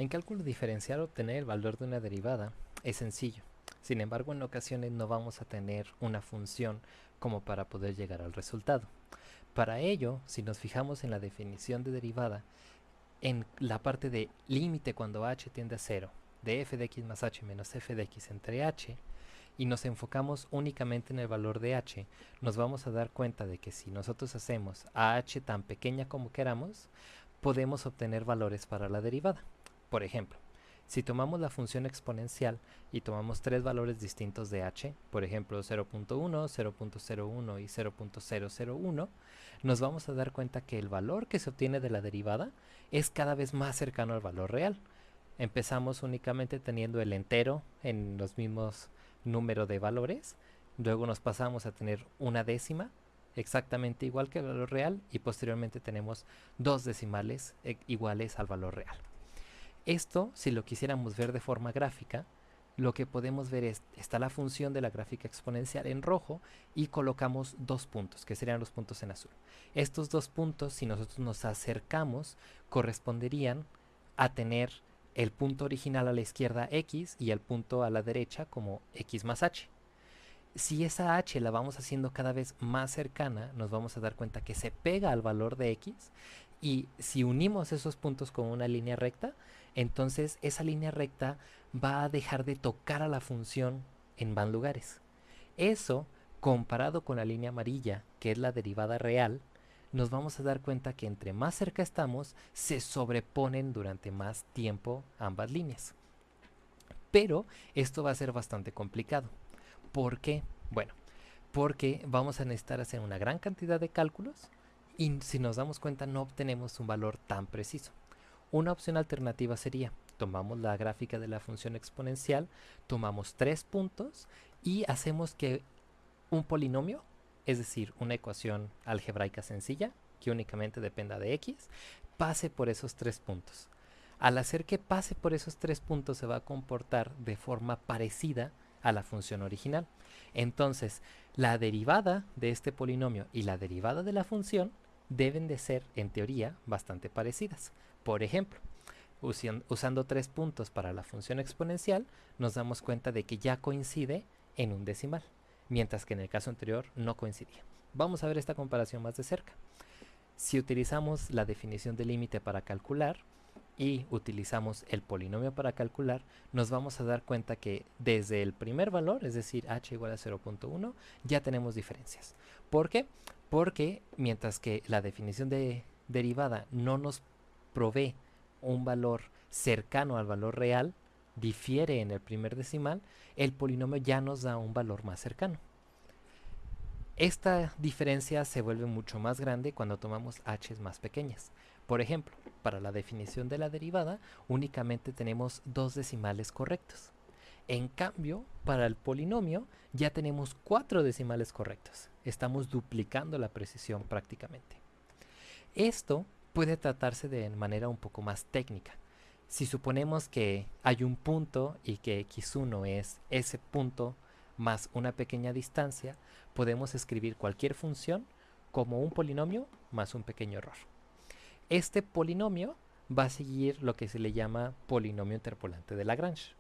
En cálculo diferencial obtener el valor de una derivada es sencillo. Sin embargo, en ocasiones no vamos a tener una función como para poder llegar al resultado. Para ello, si nos fijamos en la definición de derivada, en la parte de límite cuando h tiende a 0, de f de x más h menos f de x entre h, y nos enfocamos únicamente en el valor de h, nos vamos a dar cuenta de que si nosotros hacemos a h tan pequeña como queramos, podemos obtener valores para la derivada. Por ejemplo, si tomamos la función exponencial y tomamos tres valores distintos de h, por ejemplo 0.1, 0.01 y 0.001, nos vamos a dar cuenta que el valor que se obtiene de la derivada es cada vez más cercano al valor real. Empezamos únicamente teniendo el entero en los mismos número de valores, luego nos pasamos a tener una décima exactamente igual que el valor real y posteriormente tenemos dos decimales iguales al valor real. Esto, si lo quisiéramos ver de forma gráfica, lo que podemos ver es, está la función de la gráfica exponencial en rojo y colocamos dos puntos, que serían los puntos en azul. Estos dos puntos, si nosotros nos acercamos, corresponderían a tener el punto original a la izquierda x y el punto a la derecha como x más h. Si esa h la vamos haciendo cada vez más cercana, nos vamos a dar cuenta que se pega al valor de x, y si unimos esos puntos con una línea recta, entonces esa línea recta va a dejar de tocar a la función en van lugares. Eso, comparado con la línea amarilla, que es la derivada real, nos vamos a dar cuenta que entre más cerca estamos, se sobreponen durante más tiempo ambas líneas. Pero esto va a ser bastante complicado. ¿Por qué? Bueno, porque vamos a necesitar hacer una gran cantidad de cálculos y si nos damos cuenta no obtenemos un valor tan preciso. Una opción alternativa sería, tomamos la gráfica de la función exponencial, tomamos tres puntos y hacemos que un polinomio, es decir, una ecuación algebraica sencilla, que únicamente dependa de x, pase por esos tres puntos. Al hacer que pase por esos tres puntos se va a comportar de forma parecida a la función original. Entonces, la derivada de este polinomio y la derivada de la función deben de ser, en teoría, bastante parecidas. Por ejemplo, usando tres puntos para la función exponencial, nos damos cuenta de que ya coincide en un decimal, mientras que en el caso anterior no coincidía. Vamos a ver esta comparación más de cerca. Si utilizamos la definición de límite para calcular y utilizamos el polinomio para calcular, nos vamos a dar cuenta que desde el primer valor, es decir, h igual a 0.1, ya tenemos diferencias. ¿Por qué? Porque mientras que la definición de derivada no nos provee un valor cercano al valor real, difiere en el primer decimal, el polinomio ya nos da un valor más cercano. Esta diferencia se vuelve mucho más grande cuando tomamos h más pequeñas. Por ejemplo, para la definición de la derivada únicamente tenemos dos decimales correctos. En cambio, para el polinomio ya tenemos cuatro decimales correctos. Estamos duplicando la precisión prácticamente. Esto puede tratarse de manera un poco más técnica. Si suponemos que hay un punto y que x1 es ese punto más una pequeña distancia, podemos escribir cualquier función como un polinomio más un pequeño error. Este polinomio va a seguir lo que se le llama polinomio interpolante de Lagrange,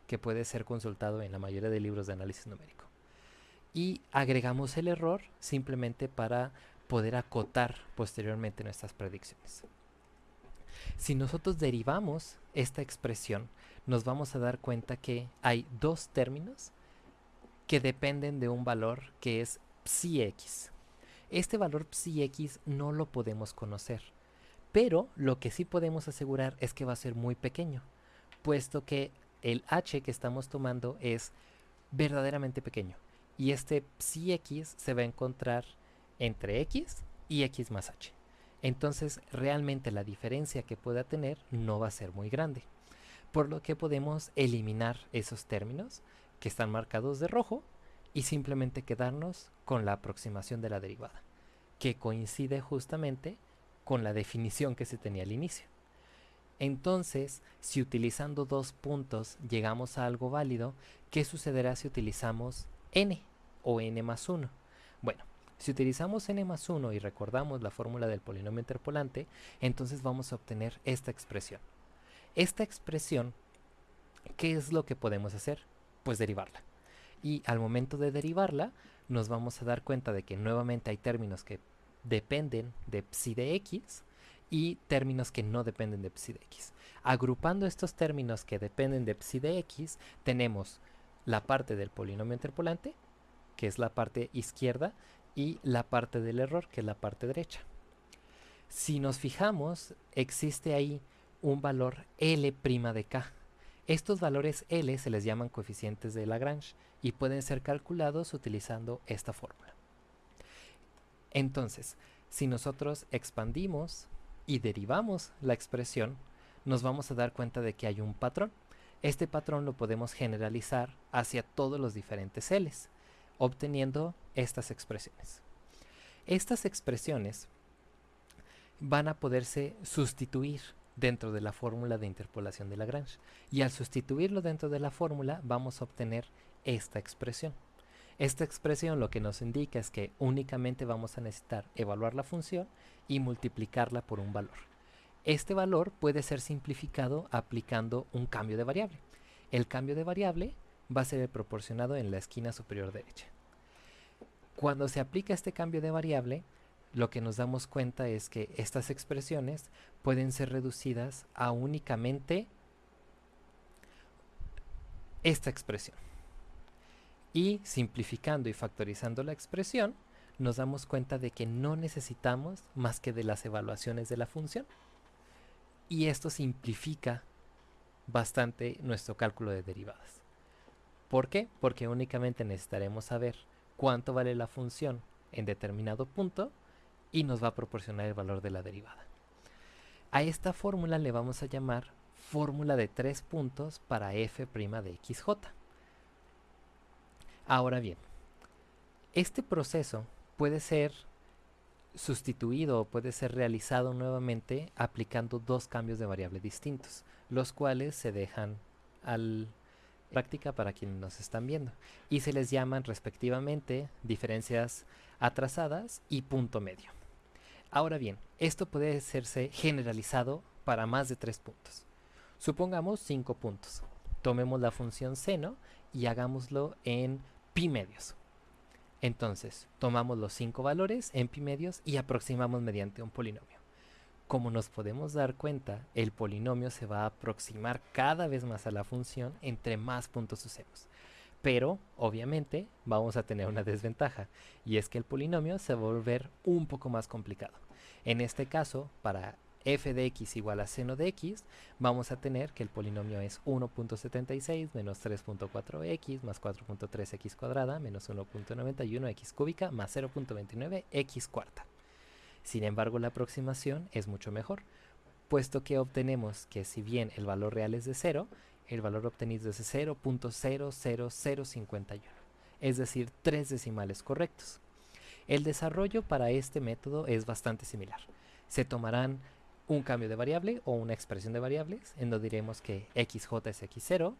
que puede ser consultado en la mayoría de libros de análisis numérico. Y agregamos el error simplemente para poder acotar posteriormente nuestras predicciones. Si nosotros derivamos esta expresión, nos vamos a dar cuenta que hay dos términos que dependen de un valor que es psi x. Este valor psi x no lo podemos conocer, pero lo que sí podemos asegurar es que va a ser muy pequeño, puesto que el h que estamos tomando es verdaderamente pequeño. Y este psi x se va a encontrar entre x y x más h. Entonces realmente la diferencia que pueda tener no va a ser muy grande. Por lo que podemos eliminar esos términos que están marcados de rojo y simplemente quedarnos con la aproximación de la derivada, que coincide justamente con la definición que se tenía al inicio. Entonces, si utilizando dos puntos llegamos a algo válido, ¿qué sucederá si utilizamos n o n más 1? Bueno, si utilizamos n más 1 y recordamos la fórmula del polinomio interpolante, entonces vamos a obtener esta expresión. Esta expresión, ¿qué es lo que podemos hacer? Pues derivarla. Y al momento de derivarla, nos vamos a dar cuenta de que nuevamente hay términos que dependen de psi de x y términos que no dependen de psi de x. Agrupando estos términos que dependen de psi de x, tenemos la parte del polinomio interpolante, que es la parte izquierda, y la parte del error, que es la parte derecha. Si nos fijamos, existe ahí un valor L' de k. Estos valores L se les llaman coeficientes de Lagrange y pueden ser calculados utilizando esta fórmula. Entonces, si nosotros expandimos y derivamos la expresión, nos vamos a dar cuenta de que hay un patrón. Este patrón lo podemos generalizar hacia todos los diferentes L's, obteniendo estas expresiones. Estas expresiones van a poderse sustituir dentro de la fórmula de interpolación de Lagrange, y al sustituirlo dentro de la fórmula vamos a obtener esta expresión. Esta expresión lo que nos indica es que únicamente vamos a necesitar evaluar la función y multiplicarla por un valor. Este valor puede ser simplificado aplicando un cambio de variable. El cambio de variable va a ser el proporcionado en la esquina superior derecha. Cuando se aplica este cambio de variable, lo que nos damos cuenta es que estas expresiones pueden ser reducidas a únicamente esta expresión. Y simplificando y factorizando la expresión, nos damos cuenta de que no necesitamos más que de las evaluaciones de la función. Y esto simplifica bastante nuestro cálculo de derivadas. ¿Por qué? Porque únicamente necesitaremos saber cuánto vale la función en determinado punto y nos va a proporcionar el valor de la derivada. A esta fórmula le vamos a llamar fórmula de 3 puntos para f' de xj. Ahora bien, este proceso puede ser sustituido o puede ser realizado nuevamente aplicando dos cambios de variable distintos, los cuales se dejan al práctica para quienes nos están viendo y se les llaman respectivamente diferencias atrasadas y punto medio. Ahora bien, esto puede hacerse generalizado para más de 3 puntos. Supongamos 5 puntos. Tomemos la función seno y hagámoslo en pi medios. Entonces, tomamos los 5 valores en pi medios y aproximamos mediante un polinomio. Como nos podemos dar cuenta, el polinomio se va a aproximar cada vez más a la función entre más puntos usemos. Pero, obviamente, vamos a tener una desventaja, y es que el polinomio se va a volver un poco más complicado. En este caso, para f de x igual a seno de x, vamos a tener que el polinomio es 1.76 menos 3.4x más 4.3x cuadrada menos 1.91x cúbica más 0.29x cuarta. Sin embargo, la aproximación es mucho mejor, puesto que obtenemos que si bien el valor real es de 0, el valor obtenido es de 0.00051, es decir, 3 decimales correctos. El desarrollo para este método es bastante similar. Se tomarán un cambio de variable o una expresión de variables, en donde diremos que xj es x0,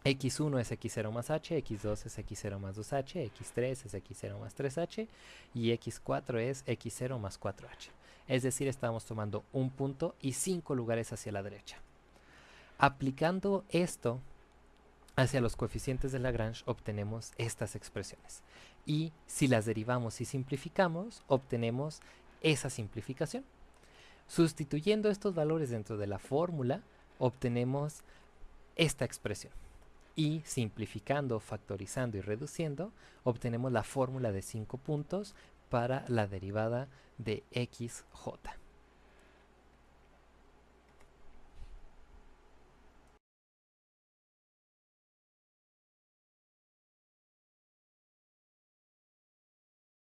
x1 es x0 más h, x2 es x0 más 2h, x3 es x0 más 3h y x4 es x0 más 4h. Es decir, estamos tomando un punto y 5 lugares hacia la derecha. Aplicando esto hacia los coeficientes de Lagrange obtenemos estas expresiones. Y si las derivamos y simplificamos, obtenemos esa simplificación. Sustituyendo estos valores dentro de la fórmula, obtenemos esta expresión. Y simplificando, factorizando y reduciendo, obtenemos la fórmula de 5 puntos para la derivada de xj.